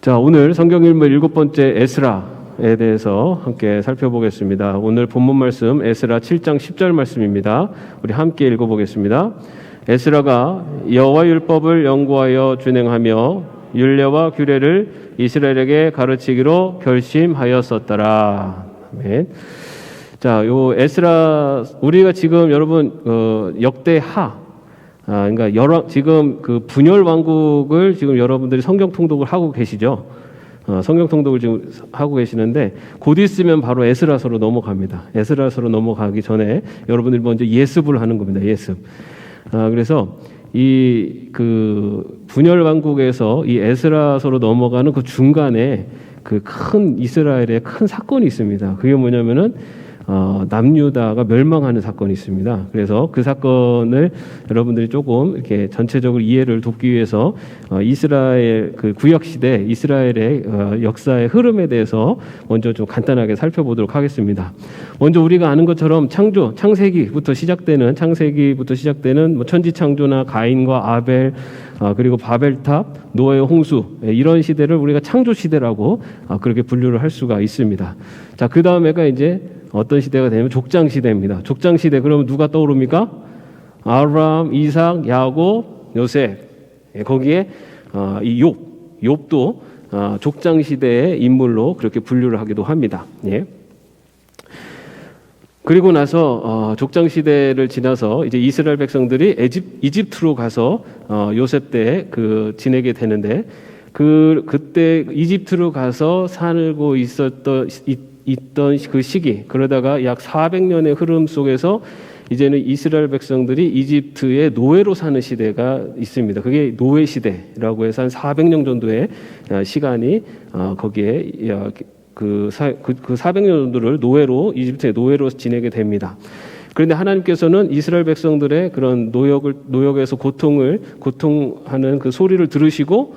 자, 오늘 성경 일물 7번째 에스라에 대해서 함께 살펴보겠습니다. 오늘 본문 말씀 에스라 7장 10절 말씀입니다. 우리 함께 읽어보겠습니다. 에스라가 여호와 율법을 연구하여 준행하며 율례와 규례를 이스라엘에게 가르치기로 결심하였었더라. 아멘. 자, 요 에스라 우리가 지금 여러분 역대하 그러니까 지금 그 분열 왕국을 지금 여러분들이 성경 통독을 하고 계시죠. 성경 통독을 지금 하고 계시는데 곧 있으면 바로 에스라서로 넘어갑니다. 에스라서로 넘어가기 전에 여러분들이 먼저 예습을 하는 겁니다. 예습. 그래서 이 그 분열 왕국에서 이 에스라서로 넘어가는 그 중간에 그 큰 이스라엘의 큰 사건이 있습니다. 그게 뭐냐면은 남유다가 멸망하는 사건이 있습니다. 그래서 그 사건을 여러분들이 조금 이렇게 전체적으로 이해를 돕기 위해서 이스라엘 그 구약 시대 이스라엘의 역사의 흐름에 대해서 먼저 좀 간단하게 살펴보도록 하겠습니다. 먼저 우리가 아는 것처럼 창세기부터 시작되는 뭐 천지 창조나 가인과 아벨 그리고 바벨탑, 노아의 홍수 이런 시대를 우리가 창조 시대라고 그렇게 분류를 할 수가 있습니다. 자, 그 다음에가 이제 어떤 시대가 되냐면 족장 시대입니다. 족장 시대 그러면 누가 떠오릅니까? 아브라함, 이삭, 야곱, 요셉. 거기에 이 욥도 족장 시대의 인물로 그렇게 분류를 하기도 합니다. 예. 그리고 나서 족장 시대를 지나서 이제 이스라엘 백성들이 이집트로 가서 요셉 때 지내게 되는데 그때 이집트로 가서 살고 있던 그 시기, 그러다가 약 400년의 흐름 속에서 이제는 이스라엘 백성들이 이집트의 노예로 사는 시대가 있습니다. 그게 노예 시대라고 해서 한 400년 정도의 시간이 거기에 그 400년 정도를 이집트의 노예로 지내게 됩니다. 그런데 하나님께서는 이스라엘 백성들의 그런 노역에서 고통하는 그 소리를 들으시고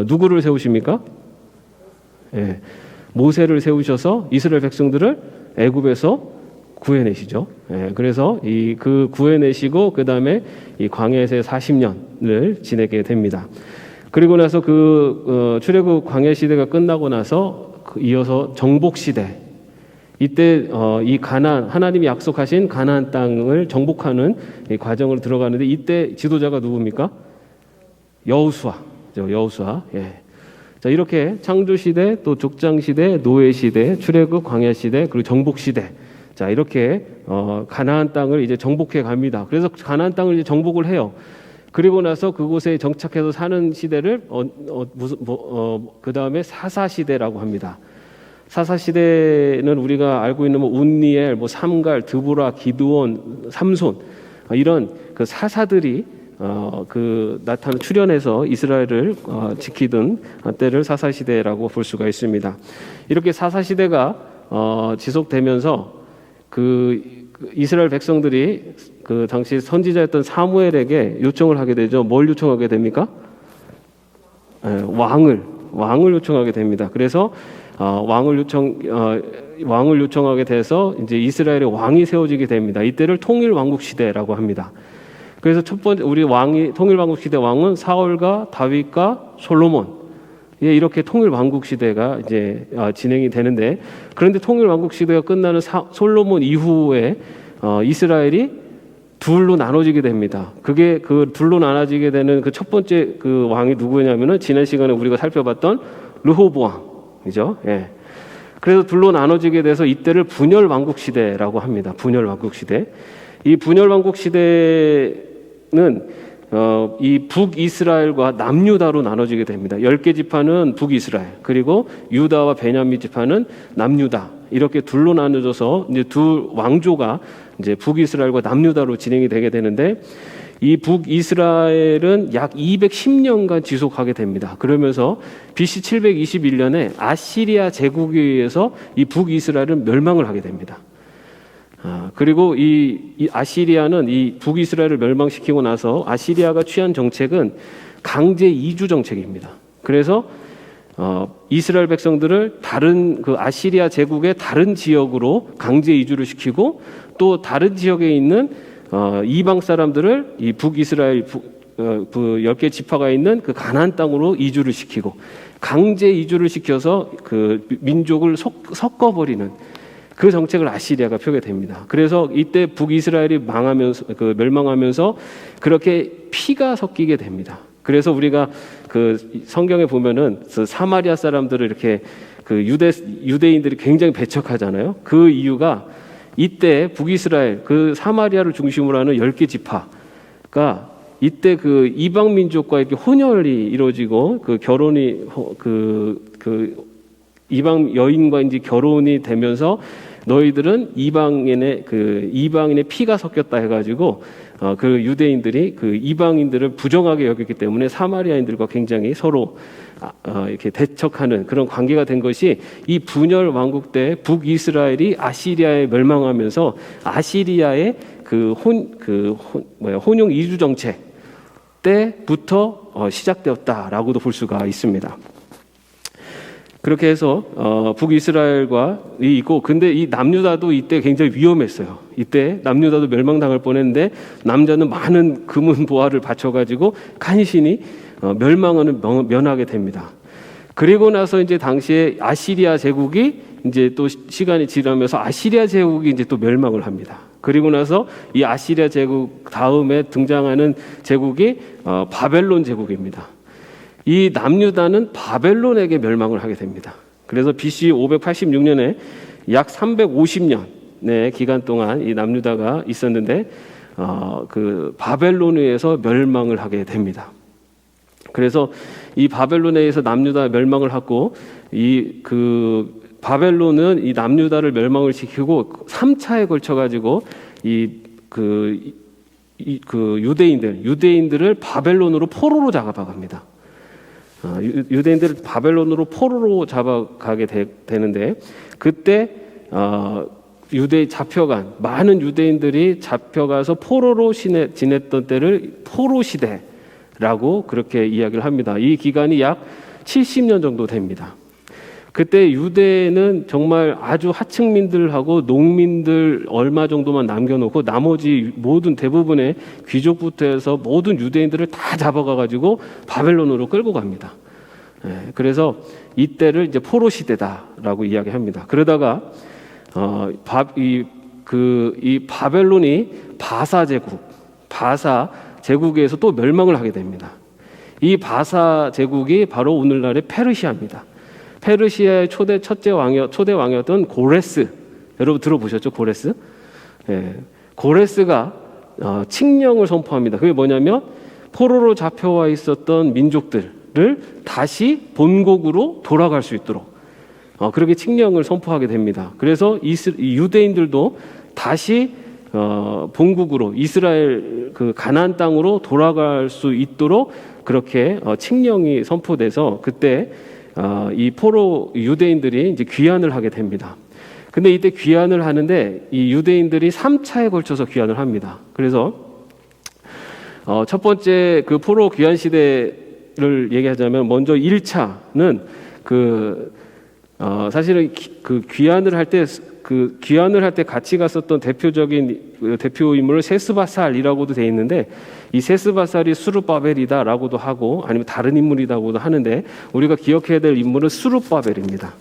누구를 세우십니까? 예. 모세를 세우셔서 이스라엘 백성들을 애굽에서 구해내시죠. 예, 그래서 그 구해내시고 그 다음에 이 광야에서 40년을 지내게 됩니다. 그리고 나서 출애굽 광야 시대가 끝나고 나서 이어서 정복 시대. 이때 이 하나님이 약속하신 가나안 땅을 정복하는 이 과정으로 들어가는데 이때 지도자가 누굽니까? 여호수아. 예. 자, 이렇게 창조 시대, 또 족장 시대, 노예 시대, 출애굽 광야 시대, 그리고 정복 시대. 자, 이렇게 가나안 땅을 이제 정복해 갑니다. 그래서 가나안 땅을 이제 정복을 해요. 그리고 나서 그곳에 정착해서 사는 시대를 그 다음에 사사 시대라고 합니다. 사사 시대는 우리가 알고 있는 운니엘, 삼갈, 드보라, 기드온, 삼손 이런 그 사사들이 출현해서 이스라엘을 지키던 때를 사사시대라고 볼 수가 있습니다. 이렇게 사사시대가 지속되면서 이스라엘 백성들이 그 당시 선지자였던 사무엘에게 요청을 하게 되죠. 뭘 요청하게 됩니까? 왕을 요청하게 됩니다. 그래서 왕을 요청하게 돼서 이제 이스라엘의 왕이 세워지게 됩니다. 이때를 통일왕국 시대라고 합니다. 그래서 첫 번째 우리 통일왕국 시대 왕은 사울과 다윗과 솔로몬 이렇게 통일왕국 시대가 이제 진행이 되는데 그런데 통일왕국 시대가 끝나는 솔로몬 이후에 이스라엘이 둘로 나눠지게 됩니다. 그게 둘로 나눠지게 되는 그 첫 번째 그 왕이 누구냐면은 지난 시간에 우리가 살펴봤던 르호보암이죠. 예. 그래서 둘로 나눠지게 돼서 이때를 분열왕국 시대라고 합니다. 분열왕국 시대. 이 분열왕국 시대는 이 북이스라엘과 남유다로 나눠지게 됩니다. 10개 지파는 북이스라엘, 그리고 유다와 베냐민 지파는 남유다. 이렇게 둘로 나눠져서 이제 두 왕조가 이제 북이스라엘과 남유다로 진행이 되게 되는데 이 북이스라엘은 약 210년간 지속하게 됩니다. 그러면서 BC 721년에 아시리아 제국에 의해서 이 북이스라엘은 멸망을 하게 됩니다. 그리고 이 아시리아는 이 북이스라엘을 멸망시키고 나서 아시리아가 취한 정책은 강제 이주 정책입니다. 그래서 이스라엘 백성들을 다른 그 아시리아 제국의 다른 지역으로 강제 이주를 시키고 또 다른 지역에 있는 이방 사람들을 이 북이스라엘 그 10개 지파가 있는 그 가나안 땅으로 이주를 시키고 강제 이주를 시켜서 그 민족을 섞어버리는 그 정책을 아시리아가 펴게 됩니다. 그래서 이때 북이스라엘이 멸망하면서 그렇게 피가 섞이게 됩니다. 그래서 우리가 그 성경에 보면은 그 사마리아 사람들을 이렇게 그 유대인들이 굉장히 배척하잖아요. 그 이유가 이때 북이스라엘 그 사마리아를 중심으로 하는 10개 지파가 이때 그 이방 민족과 이렇게 혼혈이 이루어지고 그 결혼이 그 이방 여인과 이제 결혼이 되면서 너희들은 이방인의 피가 섞였다 해가지고 그 유대인들이 그 이방인들을 부정하게 여겼기 때문에 사마리아인들과 굉장히 서로 이렇게 대척하는 그런 관계가 된 것이 이 분열 왕국 때 북이스라엘이 아시리아에 멸망하면서 아시리아의 혼용 이주 정책 때부터 시작되었다라고도 볼 수가 있습니다. 그렇게 해서 북이스라엘과 있고, 근데 이 남유다도 이때 굉장히 위험했어요. 이때 남유다도 멸망당할 뻔했는데 남자는 많은 금은 보화를 바쳐가지고 간신히 멸망을 면하게 됩니다. 그리고 나서 이제 당시에 아시리아 제국이 이제 또 시간이 지나면서 아시리아 제국이 이제 또 멸망을 합니다. 그리고 나서 이 아시리아 제국 다음에 등장하는 제국이 바벨론 제국입니다. 이 남유다는 바벨론에게 멸망을 하게 됩니다. 그래서 BC 586년에 약 350년의 기간 동안 이 남유다가 있었는데 그 바벨론에 의해서 멸망을 하게 됩니다. 그래서 이 바벨론에 의해서 남유다 멸망을 하고 바벨론은 이 남유다를 멸망을 시키고 3차에 걸쳐 가지고 유대인들을 바벨론으로 포로로 잡아갑니다. 유대인들을 바벨론으로 포로로 잡아가게 되는데 그때 많은 유대인들이 잡혀가서 포로로 지냈던 때를 포로 시대라고 그렇게 이야기를 합니다. 이 기간이 약 70년 정도 됩니다. 그때 유대는 정말 아주 하층민들하고 농민들 얼마 정도만 남겨놓고 나머지 대부분의 귀족부터 해서 모든 유대인들을 다 잡아가가지고 바벨론으로 끌고 갑니다. 그래서 이때를 이제 포로 시대다라고 이야기합니다. 그러다가 이 바벨론이 바사 제국에서 또 멸망을 하게 됩니다. 이 바사 제국이 바로 오늘날의 페르시아입니다. 페르시아의 초대 왕이었던 고레스, 여러분 들어보셨죠? 고레스? 고레스가 칙령을 선포합니다. 그게 뭐냐면 포로로 잡혀와 있었던 민족들을 다시 본국으로 돌아갈 수 있도록 그렇게 칙령을 선포하게 됩니다. 그래서 유대인들도 다시 본국으로 이스라엘 그 가나안 땅으로 돌아갈 수 있도록 그렇게 칙령이 선포돼서 그때 이 포로 유대인들이 이제 귀환을 하게 됩니다. 근데 이때 귀환을 하는데 이 유대인들이 3차에 걸쳐서 귀환을 합니다. 그래서 첫 번째 그 포로 귀환 시대를 얘기하자면 먼저 1차는 사실은 귀환을 할 때 같이 갔었던 대표적인 대표 인물은 세스바살이라고도 돼 있는데 이 세스바살이 수르바벨이다라고도 하고 아니면 다른 인물이라고도 하는데 우리가 기억해야 될 인물은 수르바벨입니다.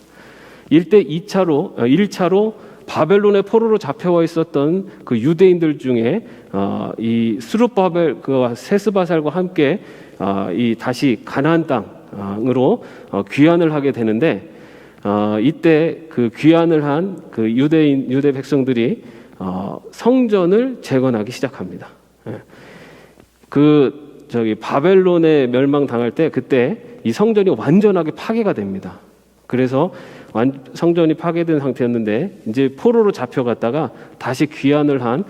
이때 1차로 바벨론의 포로로 잡혀와 있었던 그 유대인들 중에 이 수르바벨 세스바살과 함께 다시 가나안 땅으로 귀환을 하게 되는데 이때 그 귀환을 한 그 유대 백성들이 성전을 재건하기 시작합니다. 바벨론에 멸망당할 때 그때 이 성전이 완전하게 파괴가 됩니다. 그래서 성전이 파괴된 상태였는데 이제 포로로 잡혀갔다가 다시 귀환을 한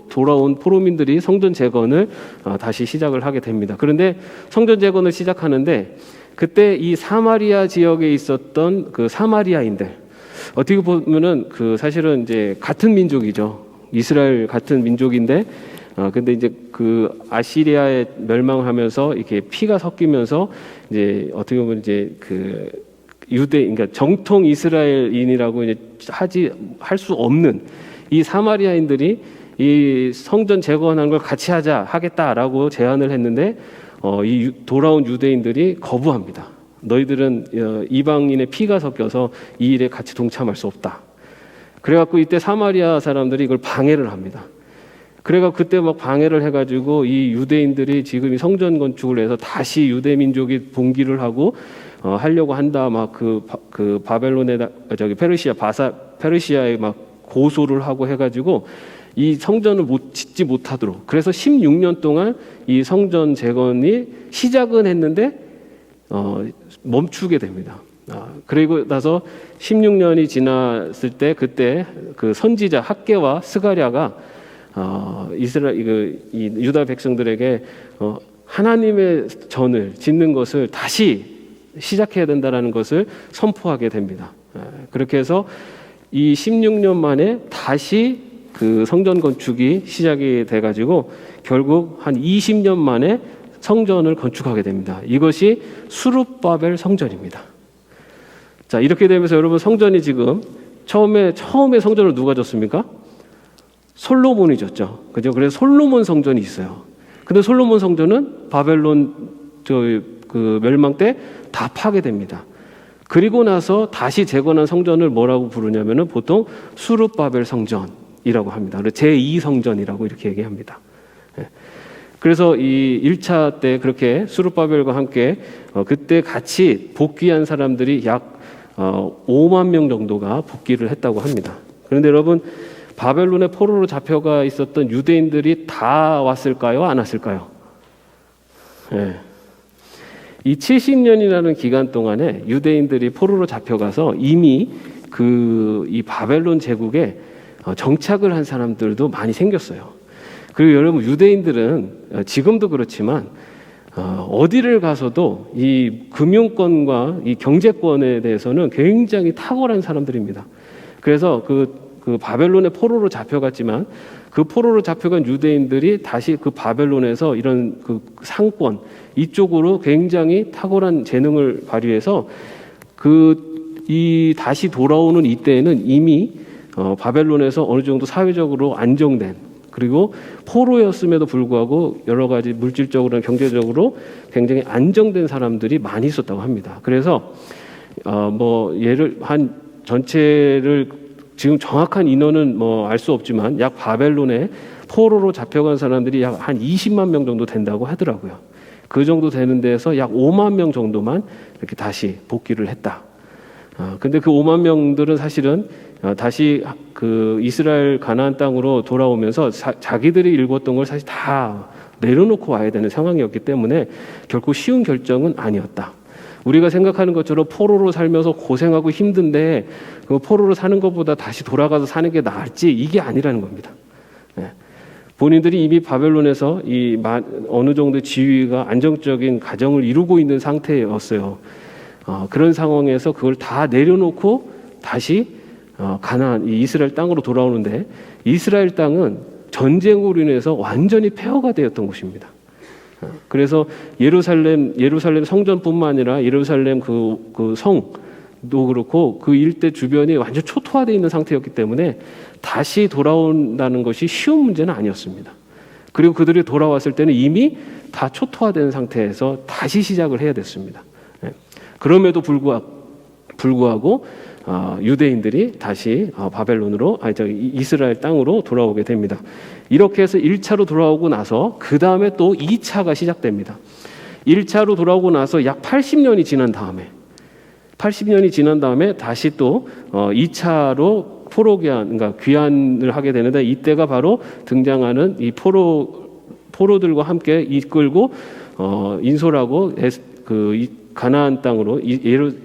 돌아온 포로민들이 성전 재건을 다시 시작을 하게 됩니다. 그런데 성전 재건을 시작하는데 그때 이 사마리아 지역에 있었던 그 사마리아인들 어떻게 보면은 사실은 이제 같은 민족이죠. 이스라엘 같은 민족인데 근데 이제 그 아시리아에 멸망하면서 이렇게 피가 섞이면서 이제 어떻게 보면 이제 그러니까 정통 이스라엘인이라고 이제 할 수 없는 이 사마리아인들이 이 성전 재건하는 걸 같이 하겠다라고 제안을 했는데 이 돌아온 유대인들이 거부합니다. 너희들은 이방인의 피가 섞여서 이 일에 같이 동참할 수 없다. 그래갖고 이때 사마리아 사람들이 이걸 방해를 합니다. 그래갖고 그때 막 방해를 해가지고 이 유대인들이 지금 이 성전 건축을 해서 다시 유대 민족이 봉기를 하고 하려고 한다. 막 그 바벨론에 페르시아에 막 고소를 하고 해가지고 이 성전을 짓지 못하도록. 그래서 16년 동안 이 성전 재건이 시작은 했는데 멈추게 됩니다. 그리고 나서 16년이 지났을 때 그때 그 선지자 학개와 스가랴가 이 유다 백성들에게 하나님의 전을 짓는 것을 다시 시작해야 된다라는 것을 선포하게 됩니다. 그렇게 해서 이 16년 만에 다시 그 성전 건축이 시작이 돼가지고 결국 한 20년 만에 성전을 건축하게 됩니다. 이것이 수룹바벨 성전입니다. 자, 이렇게 되면서 여러분 성전이 지금 처음에 성전을 누가 졌습니까? 솔로몬이 졌죠. 그죠? 그래서 솔로몬 성전이 있어요. 근데 솔로몬 성전은 바벨론 그 멸망 때 다 파괴됩니다. 그리고 나서 다시 재건한 성전을 뭐라고 부르냐면은 보통 수룹바벨 성전이라고 합니다. 제2성전이라고 이렇게 얘기합니다. 그래서 이 1차 때 그렇게 수룹바벨과 함께 그때 같이 복귀한 사람들이 약 5만 명 정도가 복귀를 했다고 합니다. 그런데 여러분 바벨론의 포로로 잡혀가 있었던 유대인들이 다 왔을까요? 안 왔을까요? 네. 이 70년이라는 기간 동안에 유대인들이 포로로 잡혀가서 이미 이 바벨론 제국에 정착을 한 사람들도 많이 생겼어요. 그리고 여러분 유대인들은 지금도 그렇지만 어디를 가서도 이 금융권과 이 경제권에 대해서는 굉장히 탁월한 사람들입니다. 그래서 그 바벨론의 포로로 잡혀갔지만 그 포로로 잡혀간 유대인들이 다시 그 바벨론에서 이런 그 상권 이쪽으로 굉장히 탁월한 재능을 발휘해서 이 다시 돌아오는 이때에는 이미 바벨론에서 어느 정도 사회적으로 안정된 그리고 포로였음에도 불구하고 여러 가지 물질적으로나 경제적으로 굉장히 안정된 사람들이 많이 있었다고 합니다. 그래서 전체를 지금 정확한 인원은 알 수 없지만 약 바벨론에 포로로 잡혀간 사람들이 약 한 20만 명 정도 된다고 하더라고요. 그 정도 되는 데에서 약 5만 명 정도만 이렇게 다시 복귀를 했다. 근데 그 5만 명들은 사실은 다시 그 이스라엘 가나안 땅으로 돌아오면서 자기들이 읽었던 걸 사실 다 내려놓고 와야 되는 상황이었기 때문에 결코 쉬운 결정은 아니었다. 우리가 생각하는 것처럼 포로로 살면서 고생하고 힘든데 그 포로로 사는 것보다 다시 돌아가서 사는 게 나을지 이게 아니라는 겁니다. 네. 본인들이 이미 바벨론에서 어느 정도 지위가 안정적인 가정을 이루고 있는 상태였어요. 그런 상황에서 그걸 다 내려놓고 다시 가나안 이 이스라엘 땅으로 돌아오는데 이스라엘 땅은 전쟁으로 인해서 완전히 폐허가 되었던 곳입니다. 그래서 예루살렘 성전뿐만 아니라 예루살렘 그 성도 그렇고 그 일대 주변이 완전 초토화되어 있는 상태였기 때문에 다시 돌아온다는 것이 쉬운 문제는 아니었습니다. 그리고 그들이 돌아왔을 때는 이미 다 초토화된 상태에서 다시 시작을 해야 됐습니다. 그럼에도 불구하고 유대인들이 다시 바벨론으로 이스라엘 땅으로 돌아오게 됩니다. 이렇게 해서 1차로 돌아오고 나서 그 다음에 또 2차가 시작됩니다. 1차로 돌아오고 나서 약 80년이 지난 다음에 다시 또 2차로 그러니까 귀환을 하게 되는데 이때가 바로 등장하는 이 포로들과 함께 이끌고 인솔하고 가나안 땅으로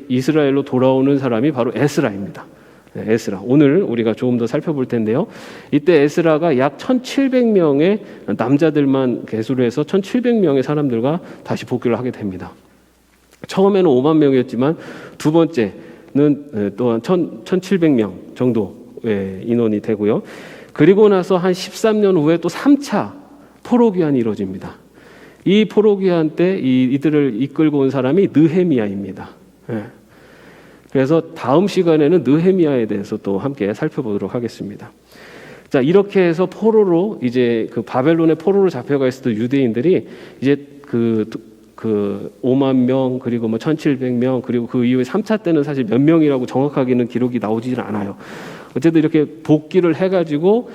이스라엘로 돌아오는 사람이 바로 에스라입니다. 에스라. 오늘 우리가 조금 더 살펴볼 텐데요. 이때 에스라가 약 1,700명의 남자들만 개수로 해서 1,700명의 사람들과 다시 복귀를 하게 됩니다. 처음에는 5만 명이었지만 두 번째는 또한 1,700명 정도의 인원이 되고요. 그리고 나서 한 13년 후에 또 3차 포로 귀환이 이루어집니다. 이 포로 귀환 때 이들을 이끌고 온 사람이 느헤미야입니다. 그래서 다음 시간에는 느헤미야에 대해서 또 함께 살펴보도록 하겠습니다. 자, 이렇게 해서 포로로 이제 그 바벨론의 포로로 잡혀가 있었던 유대인들이 이제 그 5만 명 그리고 뭐 1,700명 그리고 그 이후에 3차 때는 사실 몇 명이라고 정확하게는 기록이 나오지는 않아요. 어쨌든 이렇게 복귀를 해가지고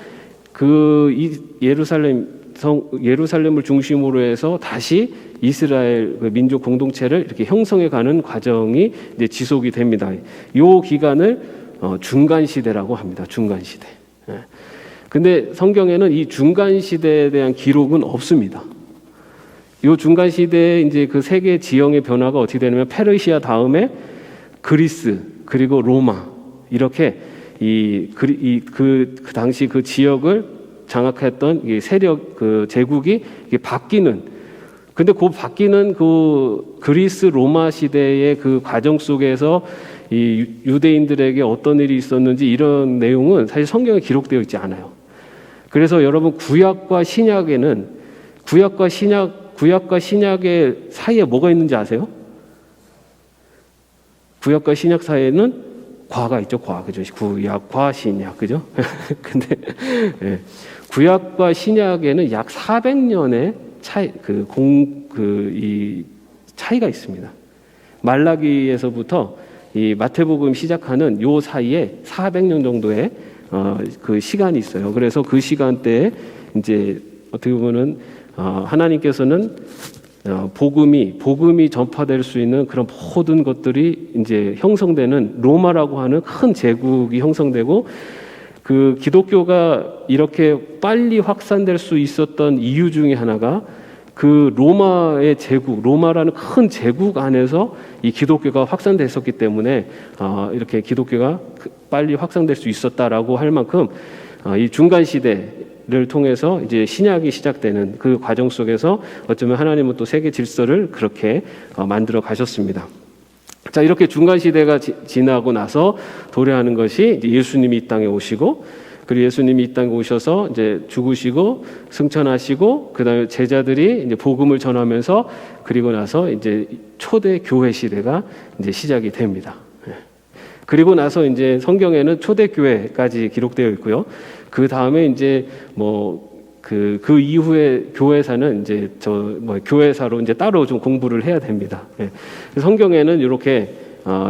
예루살렘을 중심으로 해서 다시 이스라엘 민족 공동체를 이렇게 형성해가는 과정이 이제 지속이 됩니다. 이 기간을 중간 시대라고 합니다. 중간 시대. 근데 성경에는 이 중간 시대에 대한 기록은 없습니다. 이 중간 시대에 이제 그 세계 지형의 변화가 어떻게 되냐면 페르시아 다음에 그리스 그리고 로마 이렇게 그 당시 그 지역을 장악했던 이 세력 그 제국이 이게 바뀌는. 근데 그 바뀌는 그 그리스 로마 시대의 그 과정 속에서 이 유대인들에게 어떤 일이 있었는지 이런 내용은 사실 성경에 기록되어 있지 않아요. 그래서 여러분 구약과 신약의 사이에 뭐가 있는지 아세요? 구약과 신약 사이에는 과가 있죠. 그죠? 구약과 신약, 그죠? 근데 예, 구약과 신약에는 약 400년의 차이가 있습니다. 말라기에서부터 이 마태복음 시작하는 요 사이에 400년 정도의 그 시간이 있어요. 그래서 그 시간대에 이제 어떻게 보면은 하나님께서는 복음이 전파될 수 있는 그런 모든 것들이 이제 형성되는 로마라고 하는 큰 제국이 형성되고 그 기독교가 이렇게 빨리 확산될 수 있었던 이유 중에 하나가 그 로마의 제국, 로마라는 큰 제국 안에서 이 기독교가 확산됐었기 때문에 이렇게 기독교가 빨리 확산될 수 있었다라고 할 만큼 이 중간 시대를 통해서 이제 신약이 시작되는 그 과정 속에서 어쩌면 하나님은 또 세계 질서를 그렇게 만들어 가셨습니다. 자, 이렇게 중간 시대가 지나고 나서 도래하는 것이 이제 예수님이 이 땅에 오시고 그리고 예수님이 이 땅에 오셔서 이제 죽으시고 승천하시고 그다음에 제자들이 이제 복음을 전하면서 그리고 나서 이제 초대 교회 시대가 이제 시작이 됩니다. 그리고 나서 이제 성경에는 초대 교회까지 기록되어 있고요. 그 다음에 이제 그 이후에 교회사는 이제 교회사로 이제 따로 좀 공부를 해야 됩니다. 성경에는 이렇게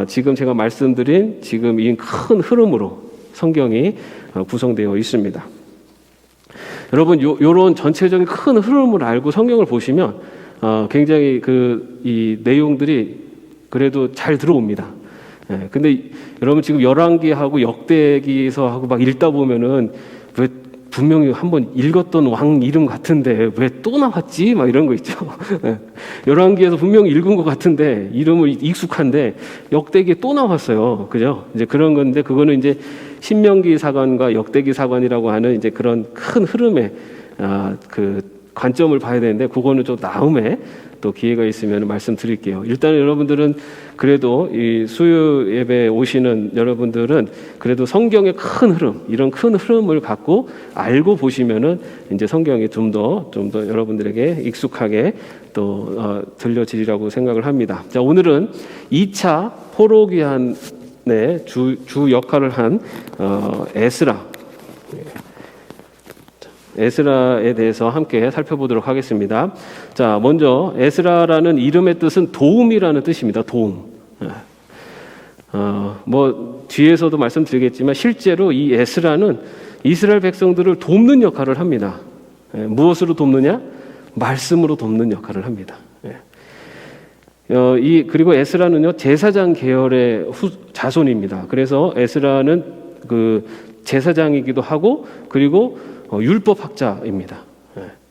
지금 제가 말씀드린 지금 이 큰 흐름으로 성경이 구성되어 있습니다. 여러분 요런 전체적인 큰 흐름을 알고 성경을 보시면 굉장히 이 내용들이 그래도 잘 들어옵니다. 근데 여러분 지금 열왕기하고 역대기서하고 막 읽다 보면은 왜 분명히 한번 읽었던 왕 이름 같은데 왜 또 나왔지? 막 이런 거 있죠. 열왕기에서 분명히 읽은 것 같은데 이름을 익숙한데 역대기에 또 나왔어요. 그죠? 이제 그런 건데 그거는 이제 신명기 사관과 역대기 사관이라고 하는 이제 그런 큰 흐름의 그 관점을 봐야 되는데 그거는 좀 다음에 또 기회가 있으면 말씀드릴게요. 일단 여러분들은 그래도 이 수요 예배 오시는 여러분들은 그래도 성경의 큰 흐름, 이런 큰 흐름을 갖고 알고 보시면은 이제 성경이 좀 더 여러분들에게 익숙하게 또 들려지리라고 생각을 합니다. 자, 오늘은 2차 포로 귀환의 주 역할을 한 에스라에 대해서 함께 살펴보도록 하겠습니다. 자, 먼저 에스라라는 이름의 뜻은 도움이라는 뜻입니다. 도움. 뒤에서도 말씀드리겠지만 실제로 이 에스라는 이스라엘 백성들을 돕는 역할을 합니다. 무엇으로 돕느냐? 말씀으로 돕는 역할을 합니다. 그리고 에스라는요 제사장 계열의 자손입니다. 그래서 에스라는 그 제사장이기도 하고 그리고 율법학자입니다.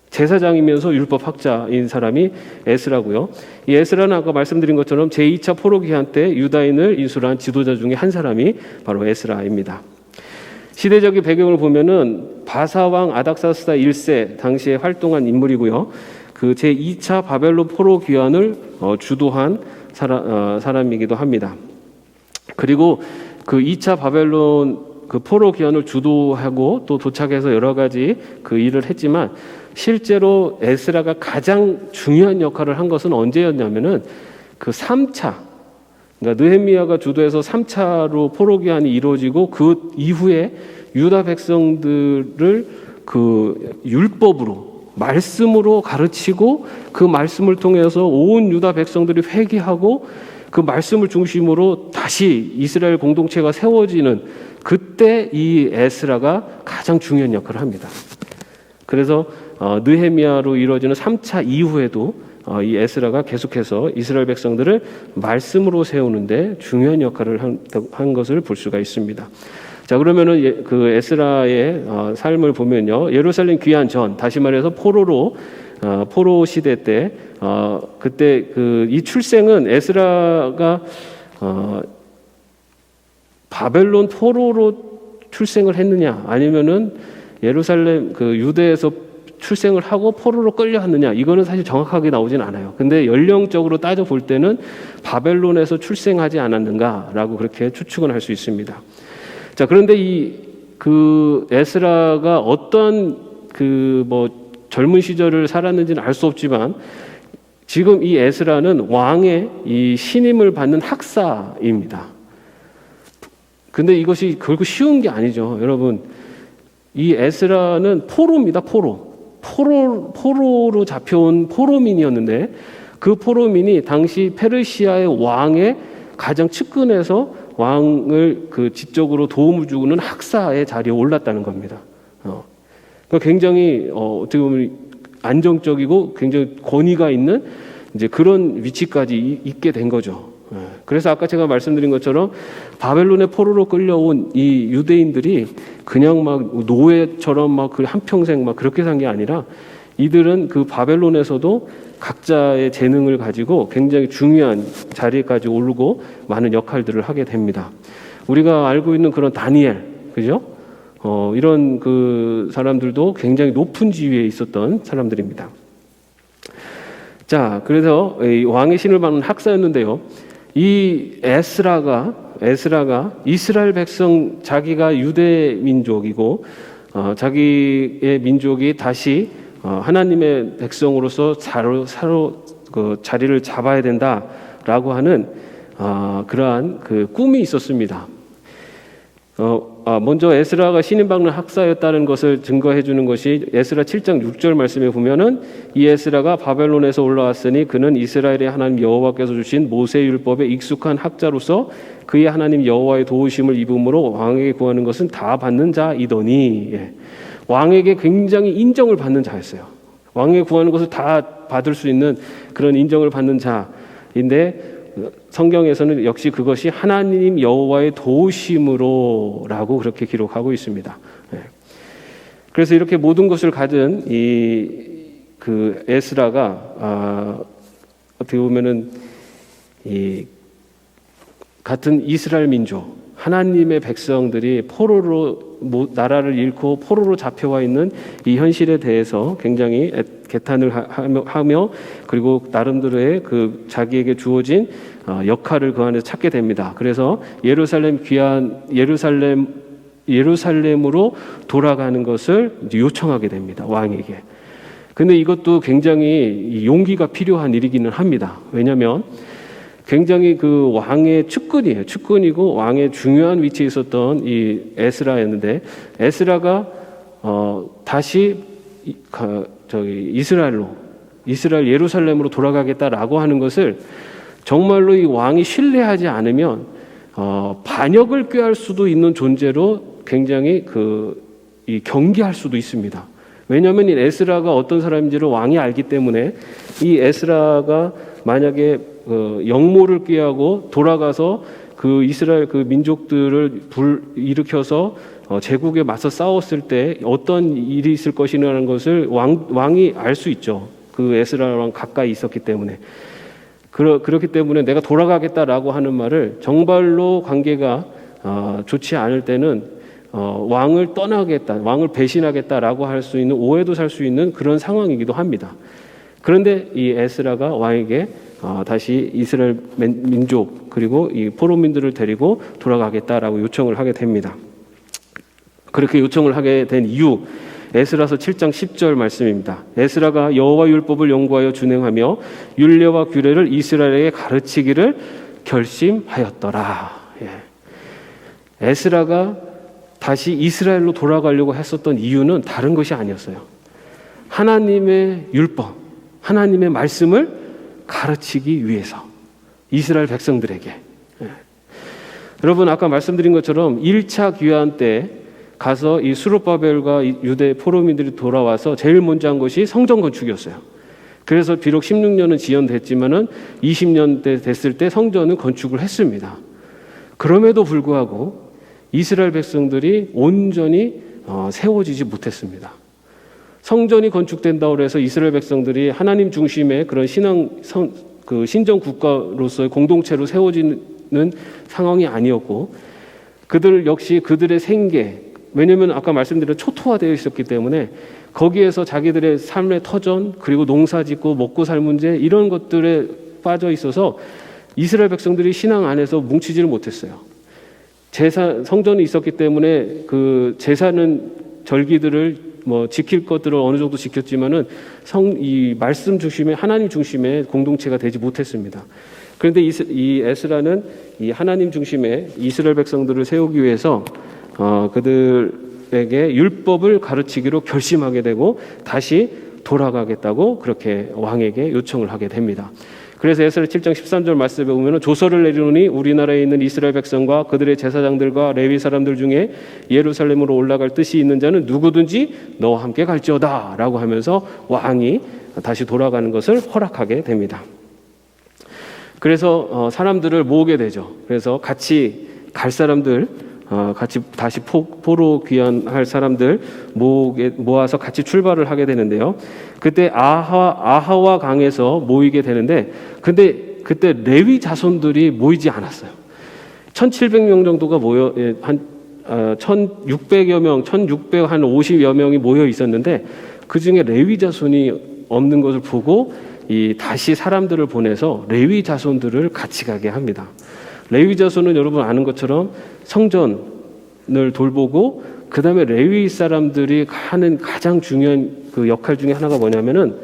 제사장이면서 율법학자인 사람이 에스라고요. 이 에스라는 아까 말씀드린 것처럼 제2차 포로 귀환 때 유다인을 인수한 지도자 중에 한 사람이 바로 에스라입니다. 시대적인 배경을 보면은 바사왕 아닥사스다 1세 당시에 활동한 인물이고요. 그 제2차 바벨론 포로 귀환을 주도한 사람이기도 합니다. 그리고 그 2차 바벨론 그 포로 귀환을 주도하고 또 도착해서 여러 가지 그 일을 했지만 실제로 에스라가 가장 중요한 역할을 한 것은 언제였냐면은 그 3차 그러니까 느헤미야가 주도해서 3차로 포로 기한이 이루어지고 그 이후에 유다 백성들을 그 율법으로 말씀으로 가르치고 그 말씀을 통해서 온 유다 백성들이 회개하고 그 말씀을 중심으로 다시 이스라엘 공동체가 세워지는 그때 이 에스라가 가장 중요한 역할을 합니다. 그래서 느헤미야로 이루어지는 3차 이후에도 이 에스라가 계속해서 이스라엘 백성들을 말씀으로 세우는데 중요한 역할을 한 것을 볼 수가 있습니다. 자, 그러면은 그 에스라의 삶을 보면요, 예루살렘 귀환 전, 다시 말해서 포로 시대 때 그때 그 이 출생은 에스라가 바벨론 포로로 출생을 했느냐, 아니면은 예루살렘 그 유대에서 출생을 하고 포로로 끌려왔느냐, 이거는 사실 정확하게 나오진 않아요. 근데 연령적으로 따져 볼 때는 바벨론에서 출생하지 않았는가라고 그렇게 추측은 할 수 있습니다. 자, 그런데 그 에스라가 어떤 젊은 시절을 살았는지는 알 수 없지만 지금 이 에스라는 왕의 이 신임을 받는 학사입니다. 근데 이것이 결국 쉬운 게 아니죠. 여러분, 이 에스라는 포로입니다. 포로로 잡혀온 포로민이었는데 그 포로민이 당시 페르시아의 왕의 가장 측근에서 왕을 그 지적으로 도움을 주는 학사의 자리에 올랐다는 겁니다. 그러니까 굉장히 어떻게 보면 안정적이고 굉장히 권위가 있는 이제 그런 위치까지 있게 된 거죠. 그래서 아까 제가 말씀드린 것처럼 바벨론의 포로로 끌려온 이 유대인들이 그냥 막 노예처럼 막 한평생 막 그렇게 산 게 아니라 이들은 그 바벨론에서도 각자의 재능을 가지고 굉장히 중요한 자리에까지 오르고 많은 역할들을 하게 됩니다. 우리가 알고 있는 그런 다니엘, 그죠? 이런 그 사람들도 굉장히 높은 지위에 있었던 사람들입니다. 자, 그래서 이 왕의 신을 받는 학사였는데요. 이 에스라가 이스라엘 백성, 자기가 유대 민족이고 자기의 민족이 다시 하나님의 백성으로서 그 자리를 잡아야 된다라고 하는 그러한 그 꿈이 있었습니다. 먼저 에스라가 신임받는 학사였다는 것을 증거해 주는 것이 에스라 7장 6절 말씀에 보면은 이 에스라가 바벨론에서 올라왔으니 그는 이스라엘의 하나님 여호와께서 주신 모세율법에 익숙한 학자로서 그의 하나님 여호와의 도우심을 입음으로 왕에게 구하는 것은 다 받는 자이더니, 왕에게 굉장히 인정을 받는 자였어요. 왕에게 구하는 것을 다 받을 수 있는 그런 인정을 받는 자인데 성경에서는 역시 그것이 하나님 여호와의 도우심으로라고 그렇게 기록하고 있습니다. 그래서 이렇게 모든 것을 가진 그 에스라가 어떻게 보면은 같은 이스라엘 민족, 하나님의 백성들이 포로로 나라를 잃고 포로로 잡혀와 있는 이 현실에 대해서 굉장히 개탄을 하며 그리고 나름대로의 그 자기에게 주어진 역할을 그 안에서 찾게 됩니다. 그래서 예루살렘으로 돌아가는 것을 이제 요청하게 됩니다. 왕에게. 근데 이것도 굉장히 용기가 필요한 일이기는 합니다. 왜냐하면 굉장히 그 왕의 측근이고 왕의 중요한 위치에 있었던 이 에스라였는데 에스라가 다시 이스라엘 예루살렘으로 돌아가겠다라고 하는 것을 정말로 이 왕이 신뢰하지 않으면 반역을 꾀할 수도 있는 존재로 굉장히 이 경계할 수도 있습니다. 왜냐하면 이 에스라가 어떤 사람인지를 왕이 알기 때문에 이 에스라가 만약에 역모를 꾀하고 돌아가서 그 이스라엘 그 민족들을 일으켜서 제국에 맞서 싸웠을 때 어떤 일이 있을 것이라는 것을 왕이 알 수 있죠. 그 에스라랑 가까이 있었기 때문에. 그렇기 때문에 내가 돌아가겠다라고 하는 말을 정말로 관계가 좋지 않을 때는 왕을 떠나겠다, 왕을 배신하겠다라고 할 수 있는 오해도 살 수 있는 그런 상황이기도 합니다. 그런데 이 에스라가 왕에게 다시 이스라엘 민족 그리고 이 포로민들을 데리고 돌아가겠다라고 요청을 하게 됩니다. 그렇게 요청을 하게 된 이유, 에스라서 7장 10절 말씀입니다. 에스라가 여호와 율법을 연구하여 준행하며 율례와 규례를 이스라엘에게 가르치기를 결심하였더라. 에스라가 다시 이스라엘로 돌아가려고 했었던 이유는 다른 것이 아니었어요. 하나님의 율법, 하나님의 말씀을 가르치기 위해서 이스라엘 백성들에게. 여러분 아까 말씀드린 것처럼 1차 귀환 때 가서 이 수룹바벨과 유대 포로민들이 돌아와서 제일 먼저 한 것이 성전 건축이었어요. 그래서 비록 16년은 지연됐지만은 20년 됐을 때 성전은 건축을 했습니다. 그럼에도 불구하고 이스라엘 백성들이 온전히 세워지지 못했습니다. 성전이 건축된다고 해서 이스라엘 백성들이 하나님 중심의 그런 신정 국가로서의 공동체로 세워지는 상황이 아니었고, 그들 역시 그들의 생계, 왜냐하면 아까 말씀드린 초토화되어 있었기 때문에 거기에서 자기들의 삶의 터전, 그리고 농사짓고 먹고 살 문제, 이런 것들에 빠져 있어서 이스라엘 백성들이 신앙 안에서 뭉치지를 못했어요. 성전이 있었기 때문에 그 제사는 절기들을 지킬 것들을 어느 정도 지켰지만은 이 말씀 중심의 하나님 중심의 공동체가 되지 못했습니다. 그런데 이 에스라는 이 하나님 중심의 이스라엘 백성들을 세우기 위해서 그들에게 율법을 가르치기로 결심하게 되고 다시 돌아가겠다고 그렇게 왕에게 요청을 하게 됩니다. 그래서 에스라 7장 13절 말씀에 보면 조서를 내리노니 우리나라에 있는 이스라엘 백성과 그들의 제사장들과 레위 사람들 중에 예루살렘으로 올라갈 뜻이 있는 자는 누구든지 너와 함께 갈지어다 라고 하면서 왕이 다시 돌아가는 것을 허락하게 됩니다. 그래서 사람들을 모으게 되죠. 그래서 같이 갈 사람들, 같이 다시 포로 귀환할 사람들 모아서 같이 출발을 하게 되는데요. 그때 아하와 강에서 모이게 되는데, 근데 그때 레위 자손들이 모이지 않았어요. 1,700명 정도가 한 1,600여 명, 1,650여 명이 모여 있었는데 그 중에 레위 자손이 없는 것을 보고 다시 사람들을 보내서 레위 자손들을 같이 가게 합니다. 레위 자손은 여러분 아는 것처럼 성전을 돌보고 그 다음에 레위 사람들이 하는 가장 중요한 그 역할 중에 하나가 뭐냐면은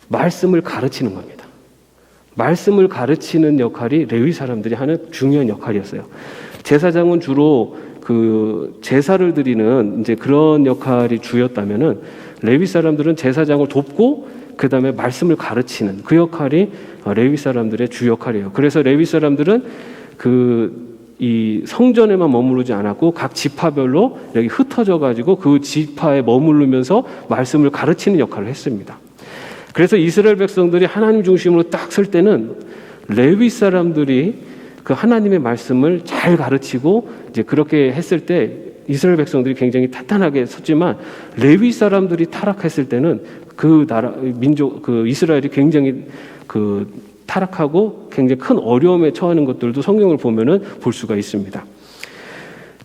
말씀을 가르치는 겁니다. 말씀을 가르치는 역할이 레위 사람들이 하는 중요한 역할이었어요. 제사장은 주로 그 제사를 드리는 이제 그런 역할이 주였다면은 레위 사람들은 제사장을 돕고 그 다음에 말씀을 가르치는 그 역할이 레위 사람들의 주 역할이에요. 그래서 레위 사람들은 이 성전에만 머무르지 않았고 각 지파별로 여기 흩어져 가지고 그 지파에 머무르면서 말씀을 가르치는 역할을 했습니다. 그래서 이스라엘 백성들이 하나님 중심으로 딱 설 때는 레위 사람들이 그 하나님의 말씀을 잘 가르치고 이제 그렇게 했을 때 이스라엘 백성들이 굉장히 탄탄하게 섰지만 레위 사람들이 타락했을 때는 그 나라 민족 그 이스라엘이 굉장히 타락하고 굉장히 큰 어려움에 처하는 것들도 성경을 보면은 볼 수가 있습니다.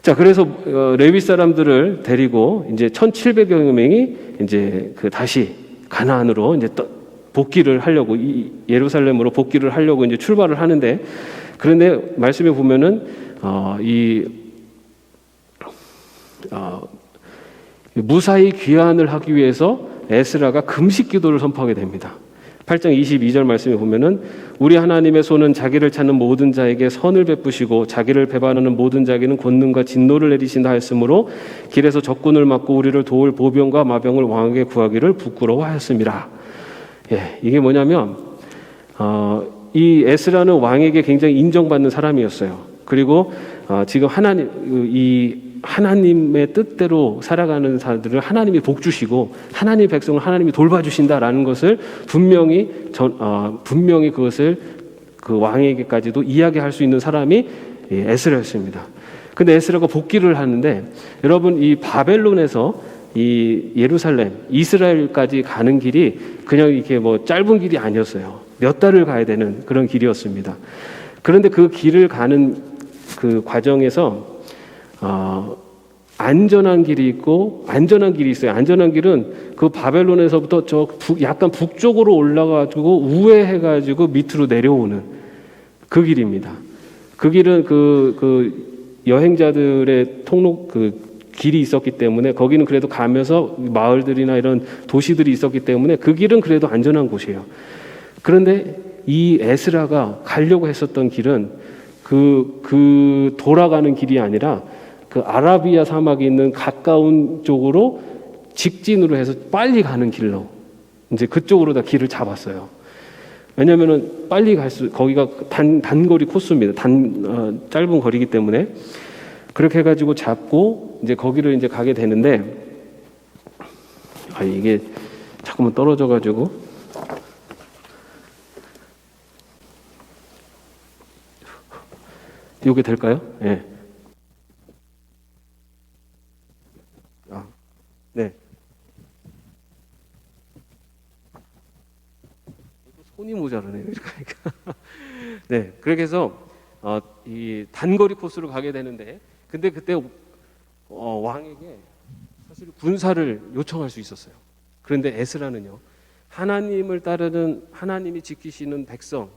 자, 그래서 레위 사람들을 데리고 이제 1,700여 명이 이제 다시 가나안으로 이제 복귀를 하려고 예루살렘으로 복귀를 하려고 이제 출발을 하는데, 그런데 말씀에 보면은 무사히 귀환을 하기 위해서 에스라가 금식 기도를 선포하게 됩니다. 8장 22절 말씀에 보면은 우리 하나님의 손은 자기를 찾는 모든 자에게 선을 베푸시고 자기를 배반하는 모든 자에게는 권능과 진노를 내리신다 하였으므로 길에서 적군을 막고 우리를 도울 보병과 마병을 왕에게 구하기를 부끄러워하였습니다. 이게 뭐냐면 이 에스라는 왕에게 굉장히 인정받는 사람이었어요. 그리고 지금 하나님의 뜻대로 살아가는 사람들을 하나님이 복 주시고 하나님의 백성을 하나님이 돌봐주신다라는 것을 분명히 그것을 그 왕에게까지도 이야기할 수 있는 사람이 에스라였습니다. 근데 에스라가 복귀를 하는데, 여러분 이 바벨론에서 이 예루살렘 이스라엘까지 가는 길이 그냥 이렇게 짧은 길이 아니었어요. 몇 달을 가야 되는 그런 길이었습니다. 그런데 그 길을 가는 그 과정에서 안전한 길이 있고 안전한 길이 있어요. 안전한 길은 그 바벨론에서부터 약간 북쪽으로 올라가지고 우회해가지고 밑으로 내려오는 그 길입니다. 그 길은 그 여행자들의 통로 길이 있었기 때문에 거기는 그래도 가면서 마을들이나 이런 도시들이 있었기 때문에 그 길은 그래도 안전한 곳이에요. 그런데 이 에스라가 가려고 했었던 길은 그 돌아가는 길이 아니라 그 아라비아 사막에 있는 가까운 쪽으로 직진으로 해서 빨리 가는 길로 이제 그쪽으로 다 길을 잡았어요. 왜냐면은 빨리 거기가 단거리 코스입니다. 짧은 거리이기 때문에 그렇게 해가지고 잡고 이제 거기를 이제 가게 되는데, 이게 자꾸만 떨어져가지고 이게 될까요? 예. 네. 손이 모자라네요. 그러니까. 네. 그렇게 해서 이 단거리 코스로 가게 되는데, 근데 그때 왕에게 사실 군사를 요청할 수 있었어요. 그런데 에스라는요, 하나님을 따르는, 하나님이 지키시는 백성은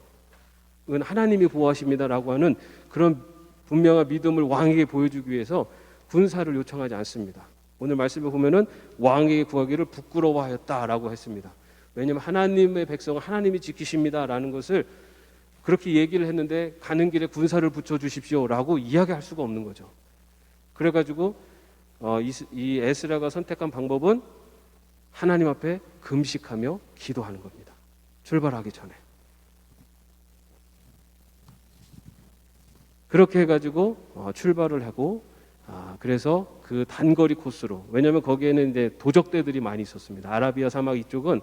하나님이 보호하십니다라고 하는 그런 분명한 믿음을 왕에게 보여주기 위해서 군사를 요청하지 않습니다. 오늘 말씀을 보면은 왕에게 구하기를 부끄러워하였다라고 했습니다. 왜냐하면 하나님의 백성은 하나님이 지키십니다라는 것을 그렇게 얘기를 했는데 가는 길에 군사를 붙여주십시오라고 이야기할 수가 없는 거죠. 그래가지고 이 에스라가 선택한 방법은 하나님 앞에 금식하며 기도하는 겁니다. 출발하기 전에. 그렇게 해가지고 출발을 하고, 그래서 그 단거리 코스로, 왜냐하면 거기에는 이제 도적대들이 많이 있었습니다. 아라비아 사막 이쪽은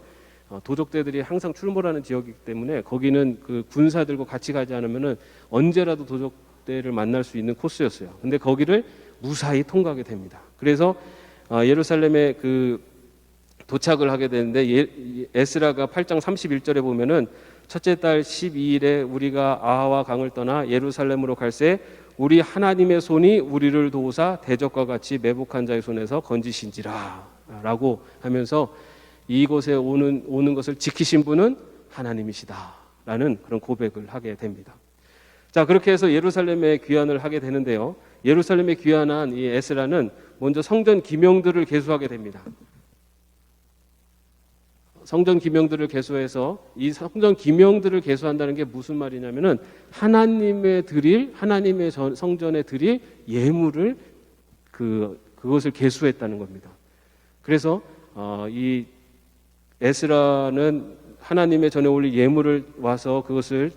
도적대들이 항상 출몰하는 지역이기 때문에 거기는 그 군사들과 같이 가지 않으면은 언제라도 도적대를 만날 수 있는 코스였어요. 근데 거기를 무사히 통과하게 됩니다. 그래서 예루살렘에 그 도착을 하게 되는데, 에스라가 8장 31절에 보면은 첫째 달 12일에 우리가 아하와 강을 떠나 예루살렘으로 갈새 우리 하나님의 손이 우리를 도우사 대적과 같이 매복한 자의 손에서 건지신지라 라고 하면서 이곳에 오는 것을 지키신 분은 하나님이시다 라는 그런 고백을 하게 됩니다. 자, 그렇게 해서 예루살렘에 귀환을 하게 되는데요, 예루살렘에 귀환한 이 에스라는 먼저 성전 기명들을 개수하게 됩니다. 성전 기명들을 개수해서, 이 성전 기명들을 개수한다는 게 무슨 말이냐면은 하나님의 성전에 드릴 예물을 그것을 개수했다는 겁니다. 그래서 이 에스라는 하나님의 전에 올릴 예물을 와서 그것을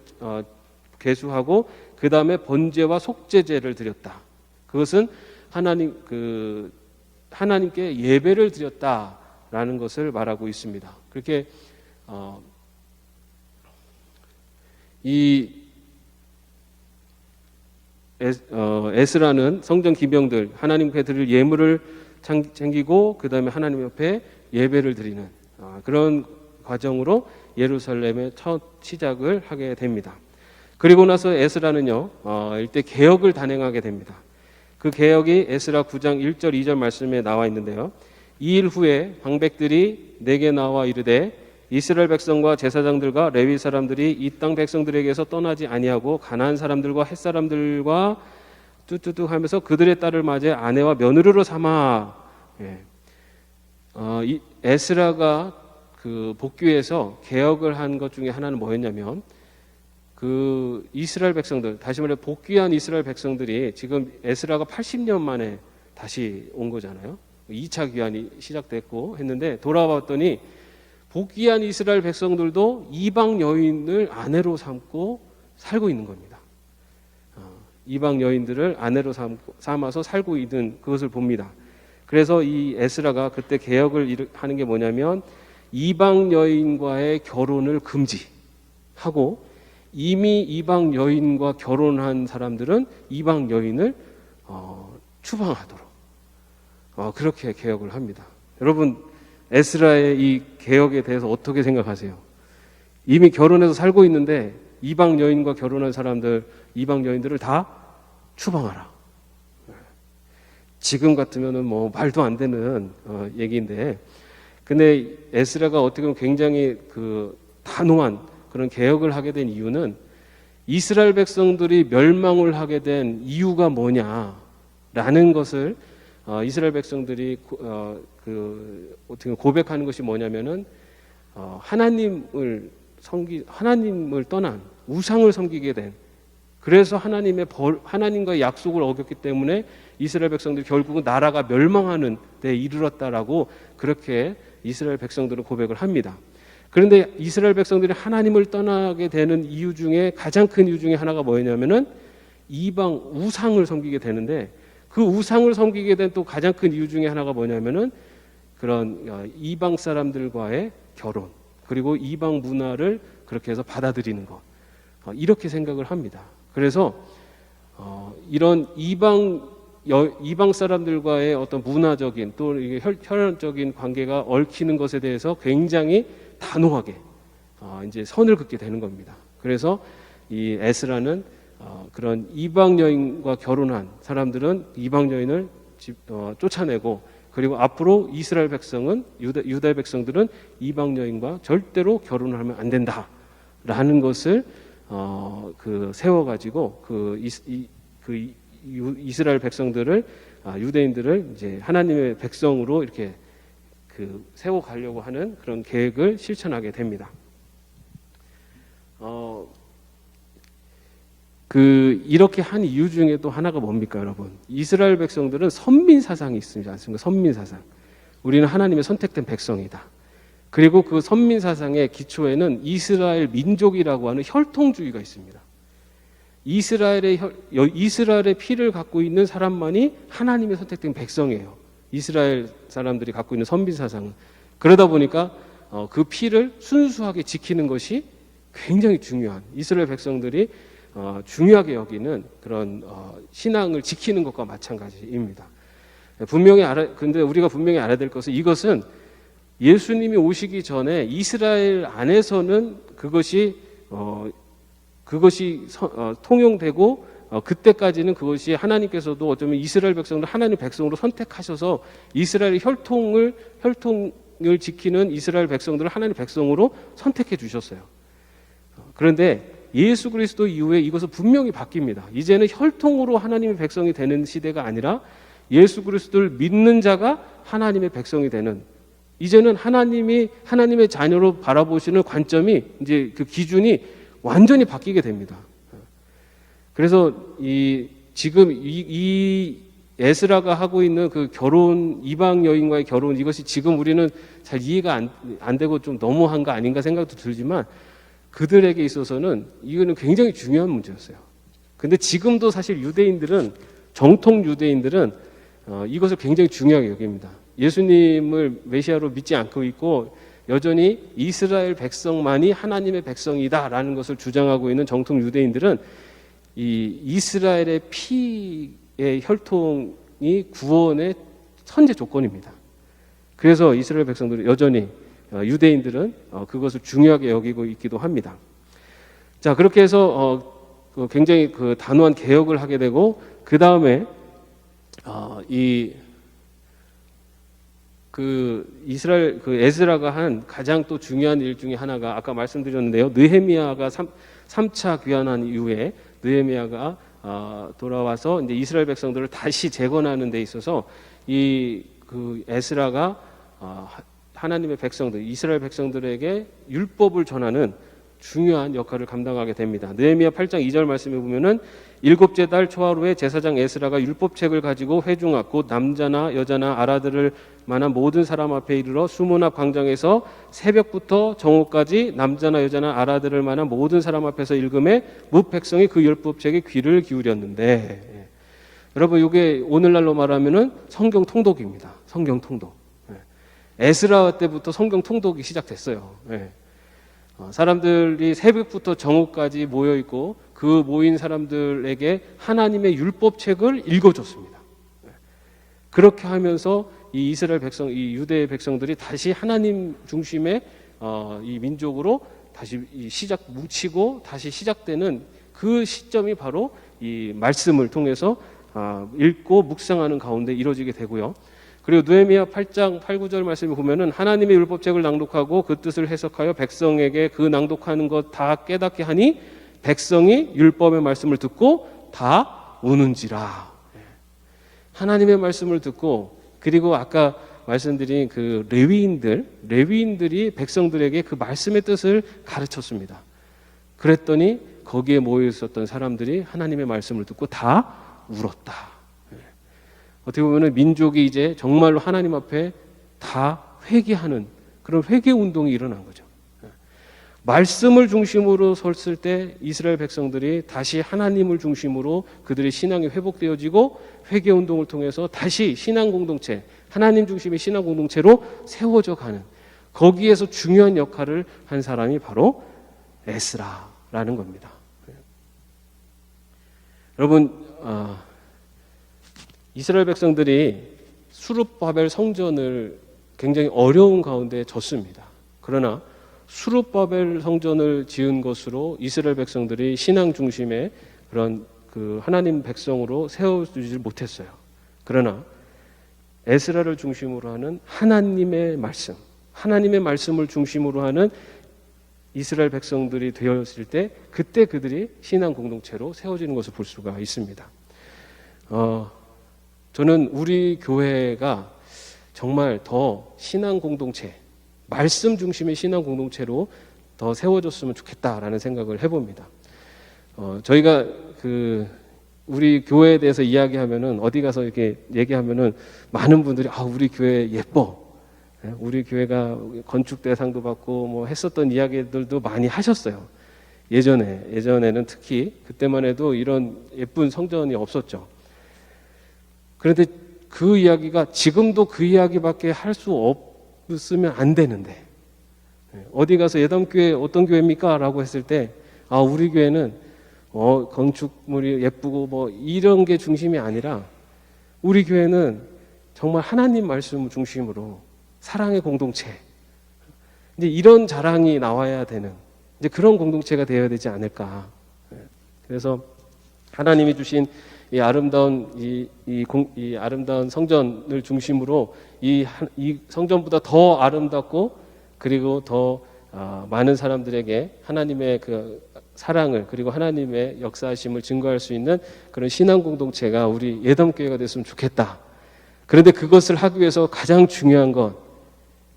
개수하고 그 다음에 번제와 속죄제를 드렸다. 그것은 하나님께 예배를 드렸다라는 것을 말하고 있습니다. 그렇게 이 에스라는 성전 기명들, 하나님께 드릴 예물을 챙기고 그 다음에 하나님 옆에 예배를 드리는 그런 과정으로 예루살렘의 첫 시작을 하게 됩니다. 그리고 나서 에스라는요, 이때 개혁을 단행하게 됩니다. 그 개혁이 에스라 9장 1절 2절 말씀에 나와 있는데요, 이 일 후에 방백들이 내게 나와 이르되 이스라엘 백성과 제사장들과 레위 사람들이 이 땅 백성들에게서 떠나지 아니하고 가나안 사람들과 헷 사람들과 뚜뚜뚜 하면서 그들의 딸을 맞이해 아내와 며느리로 삼아. 이 에스라가 그 복귀해서 개혁을 한 것 중에 하나는 뭐였냐면, 그 이스라엘 백성들, 다시 말해 복귀한 이스라엘 백성들이 지금 에스라가 80년 만에 다시 온 거잖아요. 2차 귀환이 시작됐고 했는데, 돌아왔더니 복귀한 이스라엘 백성들도 이방 여인을 아내로 삼고 살고 있는 겁니다. 이방 여인들을 아내로 삼아서 살고 있는 그것을 봅니다. 그래서 이 에스라가 그때 개혁을 하는 게 뭐냐면, 이방 여인과의 결혼을 금지하고 이미 이방 여인과 결혼한 사람들은 이방 여인을 추방하도록 그렇게 개혁을 합니다. 여러분, 에스라의 이 개혁에 대해서 어떻게 생각하세요? 이미 결혼해서 살고 있는데 이방 여인과 결혼한 사람들, 이방 여인들을 다 추방하라. 지금 같으면은 뭐 말도 안 되는 얘기인데, 근데 에스라가 어떻게 보면 굉장히 그 단호한 그런 개혁을 하게 된 이유는 이스라엘 백성들이 멸망을 하게 된 이유가 뭐냐라는 것을 이스라엘 백성들이 어떻게 고백하는 것이 뭐냐면은 하나님을 하나님을 떠난 우상을 섬기게 된, 그래서 하나님과의 약속을 어겼기 때문에 이스라엘 백성들이 결국은 나라가 멸망하는 데 이르렀다라고 그렇게 이스라엘 백성들은 고백을 합니다. 그런데 이스라엘 백성들이 하나님을 떠나게 되는 이유 중에 가장 큰 이유 중에 하나가 뭐였냐면은 이방 우상을 섬기게 되는데, 그 우상을 섬기게 된 또 가장 큰 이유 중에 하나가 뭐냐면은 그런 이방 사람들과의 결혼, 그리고 이방 문화를 그렇게 해서 받아들이는 것, 이렇게 생각을 합니다. 그래서 이런 이방 사람들과의 어떤 문화적인 또 이게 혈연적인 관계가 얽히는 것에 대해서 굉장히 단호하게 이제 선을 긋게 되는 겁니다. 그래서 이 에스라는 그런 이방 여인과 결혼한 사람들은 이방 여인을 쫓아내고, 그리고 앞으로 이스라엘 백성은 유다의 백성들은 이방 여인과 절대로 결혼을 하면 안 된다라는 것을 세워가지고 이스라엘 백성들을 유대인들을 이제 하나님의 백성으로 이렇게 세워가려고 하는 그런 계획을 실천하게 됩니다. 이렇게 한 이유 중에 또 하나가 뭡니까, 여러분? 이스라엘 백성들은 선민 사상이 있지 않습니까? 선민 사상. 우리는 하나님의 선택된 백성이다. 그리고 그 선민 사상의 기초에는 이스라엘 민족이라고 하는 혈통주의가 있습니다. 이스라엘의 피를 갖고 있는 사람만이 하나님의 선택된 백성이에요. 이스라엘 사람들이 갖고 있는 선민 사상은. 그러다 보니까 그 피를 순수하게 지키는 것이 굉장히 중요한, 이스라엘 백성들이 중요하게 여기는 그런 신앙을 지키는 것과 마찬가지입니다. 근데 우리가 분명히 알아야 될 것은, 이것은 예수님이 오시기 전에 이스라엘 안에서는 그것이 통용되고, 그때까지는 그것이 하나님께서도 어쩌면 이스라엘 백성을 하나님 백성으로 선택하셔서 이스라엘의 혈통을 지키는 이스라엘 백성들을 하나님 백성으로 선택해 주셨어요. 그런데 예수 그리스도 이후에 이것은 분명히 바뀝니다. 이제는 혈통으로 하나님의 백성이 되는 시대가 아니라 예수 그리스도를 믿는 자가 하나님의 백성이 되는, 이제는 하나님의 자녀로 바라보시는 관점이, 이제 그 기준이 완전히 바뀌게 됩니다. 그래서 지금 이 에스라가 하고 있는 그 결혼, 이방 여인과의 결혼, 이것이 지금 우리는 잘 이해가 안 되고 좀 너무한 거 아닌가 생각도 들지만, 그들에게 있어서는 이거는 굉장히 중요한 문제였어요. 근데 지금도 사실 정통 유대인들은 이것을 굉장히 중요하게 여깁니다. 예수님을 메시아로 믿지 않고 있고, 여전히 이스라엘 백성만이 하나님의 백성이다라는 것을 주장하고 있는 정통 유대인들은 이 이스라엘의 피의 혈통이 구원의 선제 조건입니다. 그래서 이스라엘 백성들은 여전히, 유대인들은 그것을 중요하게 여기고 있기도 합니다. 자, 그렇게 해서 굉장히 단호한 개혁을 하게 되고, 그 다음에 이스라엘 에스라가 한 가장 또 중요한 일 중에 하나가 아까 말씀드렸는데요. 느헤미야가 3차 귀환한 이후에 느헤미야가 돌아와서 이제 이스라엘 백성들을 다시 재건하는 데 있어서 에스라가 하나님의 백성들, 이스라엘 백성들에게 율법을 전하는 중요한 역할을 감당하게 됩니다. 느헤미야 8장 2절 말씀에 보면은 7째 달 초하루에 제사장 에스라가 율법책을 가지고 회중 앞 곧 남자나 여자나 알아들을 만한 모든 사람 앞에 이르러 수문 앞 광장에서 새벽부터 정오까지 남자나 여자나 알아들을 만한 모든 사람 앞에서 읽음에 뭇 백성이 그 율법책에 귀를 기울였는데, 여러분 이게 오늘날로 말하면은 성경 통독입니다. 성경 통독. 에스라 때부터 성경 통독이 시작됐어요. 사람들이 새벽부터 정오까지 모여 있고, 그 모인 사람들에게 하나님의 율법책을 읽어줬습니다. 그렇게 하면서 이 이스라엘 백성, 이 유대의 백성들이 다시 하나님 중심의 이 민족으로 다시 뭉치고 다시 시작되는 그 시점이 바로 이 말씀을 통해서 읽고 묵상하는 가운데 이루어지게 되고요. 그리고 느헤미야 8장 8, 9절 말씀을 보면은 하나님의 율법책을 낭독하고 그 뜻을 해석하여 백성에게 그 낭독하는 것 다 깨닫게 하니 백성이 율법의 말씀을 듣고 다 우는지라. 하나님의 말씀을 듣고, 그리고 아까 말씀드린 그 레위인들이 백성들에게 그 말씀의 뜻을 가르쳤습니다. 그랬더니 거기에 모여 있었던 사람들이 하나님의 말씀을 듣고 다 울었다. 어떻게 보면 민족이 이제 정말로 하나님 앞에 다 회개하는 그런 회개 운동이 일어난 거죠. 말씀을 중심으로 섰을 때 이스라엘 백성들이 다시 하나님을 중심으로 그들의 신앙이 회복되어지고 회개 운동을 통해서 다시 신앙 공동체, 하나님 중심의 신앙 공동체로 세워져 가는, 거기에서 중요한 역할을 한 사람이 바로 에스라라는 겁니다. 여러분, 이스라엘 백성들이 수룹바벨 성전을 굉장히 어려운 가운데 졌습니다. 그러나 수룹바벨 성전을 지은 것으로 이스라엘 백성들이 신앙 중심의 그런 그 하나님 백성으로 세워주지 못했어요. 그러나 에스라를 중심으로 하는 하나님의 말씀을 중심으로 하는 이스라엘 백성들이 되었을 때 그때 그들이 신앙 공동체로 세워지는 것을 볼 수가 있습니다. 저는 우리 교회가 정말 더 신앙 공동체, 말씀 중심의 신앙 공동체로 더 세워졌으면 좋겠다라는 생각을 해봅니다. 저희가 우리 교회에 대해서 이야기하면은 어디 가서 이렇게 얘기하면은 많은 분들이 우리 교회 예뻐, 우리 교회가 건축 대상도 받고 뭐 했었던 이야기들도 많이 하셨어요. 예전에는 특히 그때만 해도 이런 예쁜 성전이 없었죠. 그런데 그 이야기가 지금도 그 이야기밖에 할 수 없으면 안 되는데, 어디 가서 예담교회 어떤 교회입니까? 라고 했을 때 우리 교회는 건축물이 예쁘고 뭐 이런 게 중심이 아니라 우리 교회는 정말 하나님 말씀 중심으로 사랑의 공동체, 이제 이런 자랑이 나와야 되는 이제 그런 공동체가 되어야 되지 않을까. 그래서 하나님이 주신 이 아름다운 이 아름다운 성전을 중심으로 이 성전보다 더 아름답고 그리고 더 많은 사람들에게 하나님의 그 사랑을 그리고 하나님의 역사하심을 증거할 수 있는 그런 신앙 공동체가 우리 예담교회가 됐으면 좋겠다. 그런데 그것을 하기 위해서 가장 중요한 것,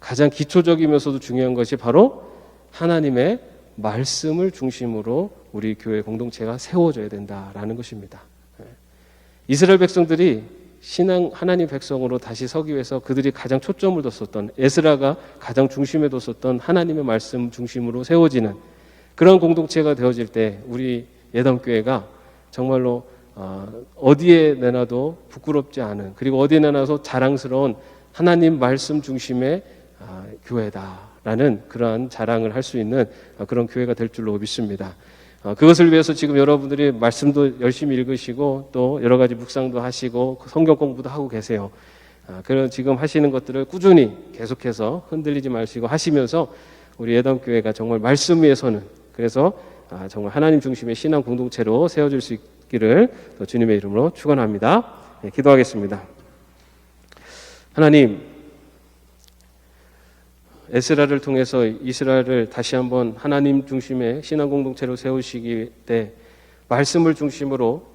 가장 기초적이면서도 중요한 것이 바로 하나님의 말씀을 중심으로 우리 교회 공동체가 세워져야 된다라는 것입니다. 이스라엘 백성들이 신앙 하나님 백성으로 다시 서기 위해서 그들이 가장 초점을 뒀었던, 에스라가 가장 중심에 뒀었던 하나님의 말씀 중심으로 세워지는 그런 공동체가 되어질 때 우리 예담교회가 정말로 어디에 내놔도 부끄럽지 않은, 그리고 어디에 내놔도 자랑스러운 하나님 말씀 중심의 교회다라는 그러한 자랑을 할 수 있는 그런 교회가 될 줄로 믿습니다. 그것을 위해서 지금 여러분들이 말씀도 열심히 읽으시고 또 여러 가지 묵상도 하시고 성경 공부도 하고 계세요. 그런 지금 하시는 것들을 꾸준히 계속해서 흔들리지 마시고 하시면서 우리 예담교회가 정말 말씀 위에서는, 그래서 정말 하나님 중심의 신앙 공동체로 세워질 수 있기를 주님의 이름으로 축원합니다. 기도하겠습니다. 하나님, 에스라를 통해서 이스라엘을 다시 한번 하나님 중심의 신앙 공동체로 세우시기 때 말씀을 중심으로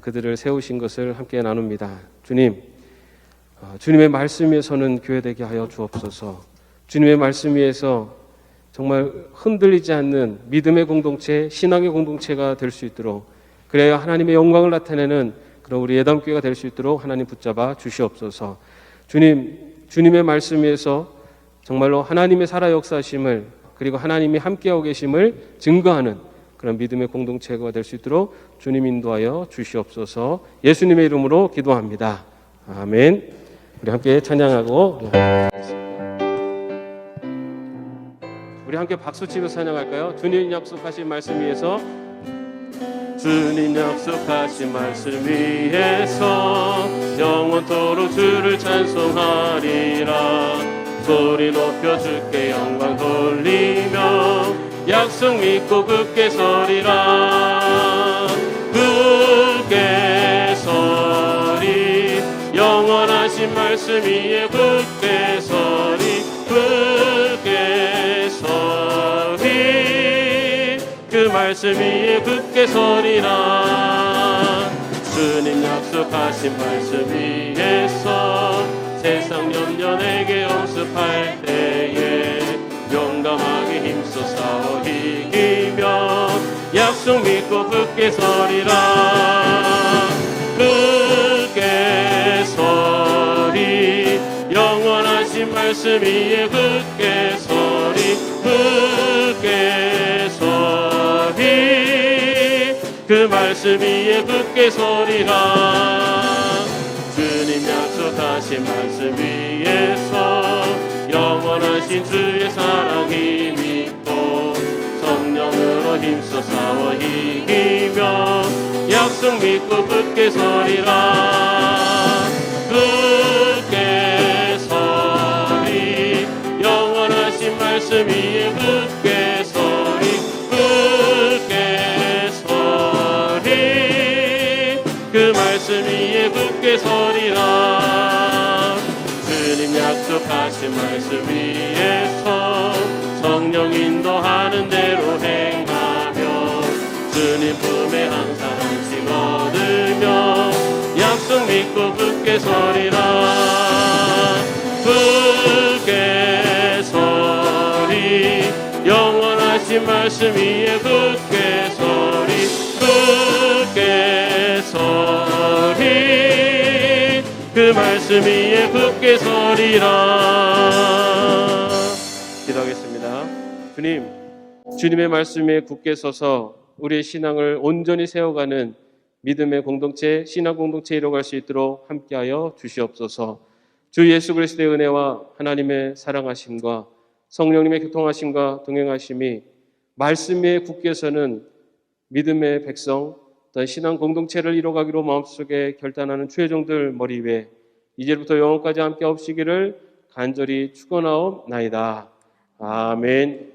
그들을 세우신 것을 함께 나눕니다. 주님, 주님의 말씀 위에서는 교회 되게 하여 주옵소서. 주님의 말씀 위에서 정말 흔들리지 않는 믿음의 공동체, 신앙의 공동체가 될 수 있도록, 그래야 하나님의 영광을 나타내는 그런 우리 예담교회가 될 수 있도록 하나님 붙잡아 주시옵소서. 주님, 주님의 말씀 위에서 정말로 하나님의 살아 역사하심을, 그리고 하나님이 함께하고 계심을 증거하는 그런 믿음의 공동체가 될 수 있도록 주님 인도하여 주시옵소서. 예수님의 이름으로 기도합니다. 아멘. 우리 함께 찬양하고 우리 함께 박수치면서 찬양할까요? 주님 약속하신 말씀 위에서, 주님 약속하신 말씀 위에서 영원토록 주를 찬송하리라. 소리 높여 주께 영광 돌리며 약속 믿고 굳게 서리라. 굳게 서리, 영원하신 말씀 위에 굳게 서리. 굳게 서리, 그 말씀 위에 굳게 서리라. 주님 약속하신 말씀 위에서 세상 염려 내게 엄습할 때에 용감하게 힘써 싸워 이기며 약속 믿고 굳게 서리라. 굳게 서리 영원하신 말씀 위에 굳게 서리 굳게 서리 그 말씀 위에 굳게 서리라. 주님 약속하신 말씀 위에서 영원하신 주의 사랑이 믿고 성령으로 힘써 싸워 이기며 약속 믿고 굳게 서리라. 굳게 서리 영원하신 말씀 위에 굳게 서리 굳게 서리 그 말씀 위에 굳게 서리라. 주님 약속하신 말씀 위에서 성령 인도하는 대로 행하며 주님 품에 항상 안식 얻으며 약속 믿고 굳게 서리라. 굳게 서리 영원하신 말씀 위에 굳게 서리 굳게 서리 그 말씀 위에 굳게 서리라. 기도하겠습니다. 주님, 주님의 말씀 위에 굳게 서서 우리의 신앙을 온전히 세워가는 믿음의 공동체, 신앙 공동체 이뤄갈 수 있도록 함께하여 주시옵소서. 주 예수 그리스도의 은혜와 하나님의 사랑하심과 성령님의 교통하심과 동행하심이 말씀 위에 굳게 서는 믿음의 백성, 어떤 신앙 공동체를 이뤄가기로 마음속에 결단하는 주의 종들 머리 위에 이제부터 영원까지 함께 없시기를 간절히 축원하옵나이다. 아멘.